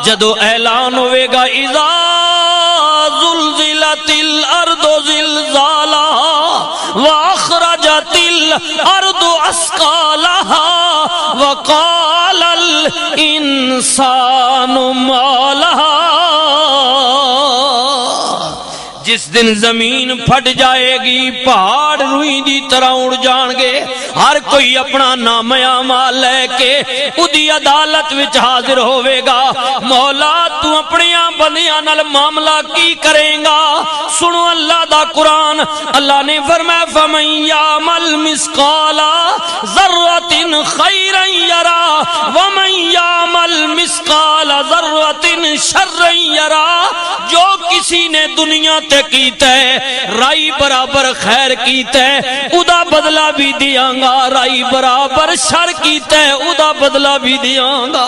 جدو اعلان ہوئے گا اذا زلزلت الارض زلزالها واخرجت الارض اثقالها وقال الانسان ما لها، جس دن زمین پھٹ جائے گی، پہاڑ روئی دی طرح اڑ جان گے، ہر کوئی اپنا نام اعمال لے کے اودی عدالت وچ حاضر ہوئے گا۔ مولا تو اپنی بندیاں نال معاملہ کی کریں گا؟ سنو اللہ دا قرآن، اللہ نے فرمایا فمن یعمل مثقال ذرۃ خیرا یرا ومن یعمل مثقال ذرۃ شرا یرا، جو کسی نے دنیا تے کیتا ہے رائی برابر خیر کیتا ہے ادا بدلہ بھی دیاں گا، رائی برابر شر کیتا ہے ادا بدلہ بھی دیاں گا۔